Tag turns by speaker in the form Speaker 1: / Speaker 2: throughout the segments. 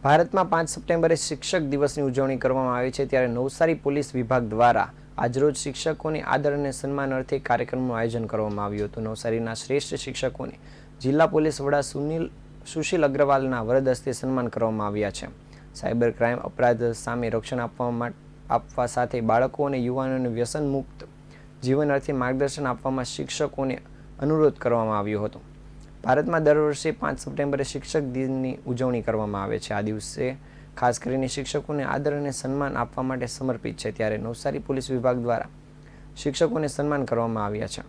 Speaker 1: ભારતમાં 5 સપ્ટેમ્બરે શિક્ષક દિવસની ઉજવણી કરવામાં આવી છે, ત્યારે નવસારી પોલીસ વિભાગ દ્વારા આજરોજ શિક્ષકોને આદર અને સન્માન અર્થે કાર્યક્રમનું આયોજન કરવામાં આવ્યું હતું. નવસારીના શ્રેષ્ઠ શિક્ષકોને જિલ્લા પોલીસ વડા સુશીલ અગ્રવાલના વરદ હસ્તે સન્માન કરવામાં આવ્યા છે. સાયબર ક્રાઇમ અપરાધ સામે રક્ષણ આપવા સાથે બાળકો અને યુવાનોને વ્યસન મુક્ત જીવન અર્થે માર્ગદર્શન આપવામાં શિક્ષકોને અનુરોધ કરવામાં આવ્યો હતો. ભારતમાં દર વર્ષે 5 સપ્ટેમ્બરે શિક્ષક દિનની ઉજવણી કરવામાં આવે છે. આ દિવસે ખાસ કરીને શિક્ષકોને આદર અને સન્માન આપવા માટે સમર્પિત છે, ત્યારે નવસારી પોલીસ વિભાગ દ્વારા શિક્ષકોને સન્માન કરવામાં આવ્યા છે.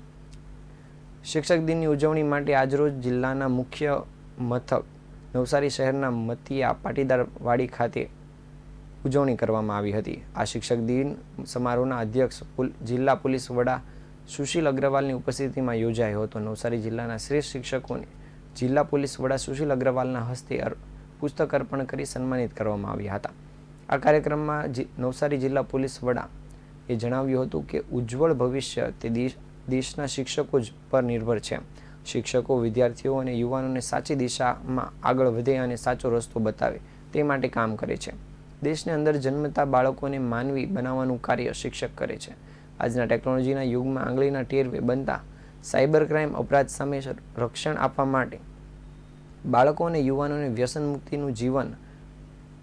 Speaker 1: શિક્ષક દિનની ઉજવણી માટે આજરોજ જિલ્લાના મુખ્ય મથક નવસારી શહેરના મતિયા પાટીદાર વાડી ખાતે ઉજવણી કરવામાં આવી હતી. આ શિક્ષક દિન સમારોહના અધ્યક્ષ જિલ્લા પોલીસ વડા સુશીલ અગ્રવાલની ઉપસ્થિતિમાં યોજાયો હતો. નવસારી જિલ્લાના શ્રેષ્ઠ શિક્ષકોને જિલ્લા પોલીસ વડા સુશીલ અગ્રવાલના હસ્તે પુસ્તક અર્પણ કરી સન્માનિત કરવામાં આવ્યા હતા. આ કાર્યક્રમમાં નવસારી જિલ્લા પોલીસ વડા એ જણાવ્યું હતું કે ઉજ્જવળ ભવિષ્ય તે દેશના શિક્ષકો જ પર નિર્ભર છે. શિક્ષકો વિદ્યાર્થીઓ અને યુવાનોને સાચી દિશામાં આગળ વધે અને સાચો રસ્તો બતાવે તે માટે કામ કરે છે. દેશની અંદર જન્મતા બાળકોને માનવી બનાવવાનું કાર્ય શિક્ષક કરે છે. આજના ટેકનોલોજીના યુગમાં આંગળીના ટેરવે બનતા સાયબર ક્રાઇમ અપરાધ સામે રક્ષણ આપવા માટે બાળકો અને યુવાનોને વ્યસન મુક્તિનું જીવન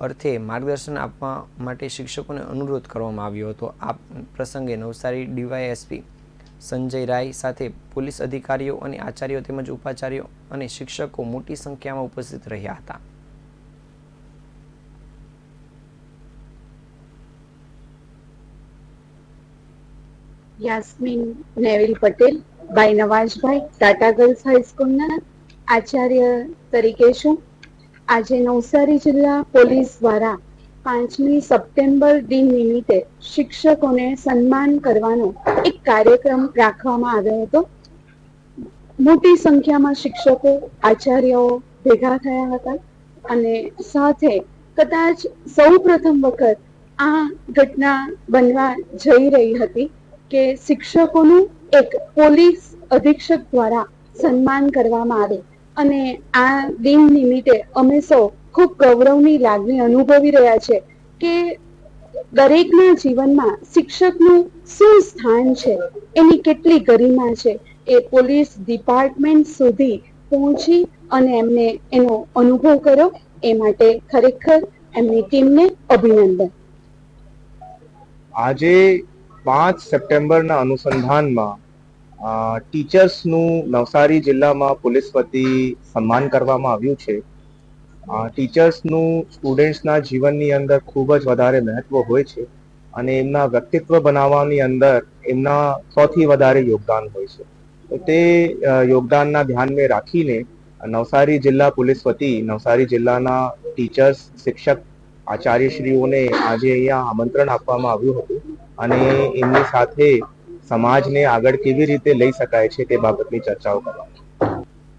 Speaker 1: અર્થે માર્ગદર્શન આપવા માટે શિક્ષકોને અનુરોધ કરવામાં આવ્યો હતો. આ પ્રસંગે નવસારી ડીવાયએસપી સંજય રાય સાથે પોલીસ અધિકારીઓ અને આચાર્યો તેમજ ઉપાચાર્યો અને શિક્ષકો મોટી સંખ્યામાં ઉપસ્થિત રહ્યા હતા.
Speaker 2: યાસ્મીન નેવિલ પટેલ બાય નવાજભાઈ ટાટા ગર્લ્સ હાઈસ્કૂલના આચાર્ય તરીકે છું. આજે નવસારી જિલ્લા પોલીસ દ્વારા 5મી સપ્ટેમ્બર દિન નિમિત્તે શિક્ષકોને સન્માન કરવાનો એક કાર્યક્રમ રાખવામાં આવ્યો હતો. મોટી સંખ્યામાં શિક્ષકો આચાર્યો ભેગા થયા હતા અને સાથે કદાચ સૌ પ્રથમ વખત આ ઘટના બનવા જઈ રહી હતી કે શિક્ષકોનું એક પોલીસ અધિક્ષક દ્વારા સન્માન કરવામાં આવે અને આ દિન નિમિત્તે અમે સૌ ખૂબ ગૌરવની લાગણી અનુભવી રહ્યા છે કે દરેકના જીવનમાં શિક્ષકનું શું સ્થાન છે, એની કેટલી ગરિમા છે, એ પોલીસ ડિપાર્ટમેન્ટ સુધી પહોંચી અને એમને એનો અનુભવ કર્યો. એ માટે ખરેખર એમની ટીમને અભિનંદન.
Speaker 3: આજે 5 સપ્ટેમ્બરના અનુસંધાનમાં ટીચર્સનું નવસારી જિલ્લામાં પોલીસ વતી સન્માન કરવામાં આવ્યું છે. ટીચર્સનું સ્ટુડન્ટ્સના જીવનની અંદર ખૂબ જ વધારે મહત્વ હોય છે અને એમના વ્યક્તિત્વ બનાવવાની અંદર એમના સૌથી વધારે યોગદાન હોય છે. તો તે યોગદાનના ધ્યાનમાં રાખીને નવસારી જિલ્લા પોલીસ વતી નવસારી જિલ્લાના ટીચર્સ, શિક્ષક, આચાર્યશ્રીઓને આજે અહીંયા આમંત્રણ આપવામાં આવ્યું હતું અને એમની સાથે સમાજને આગળ કેવી રીતે લઈ શકાય છે તે બાબતની ચર્ચાઓ કરવામાં.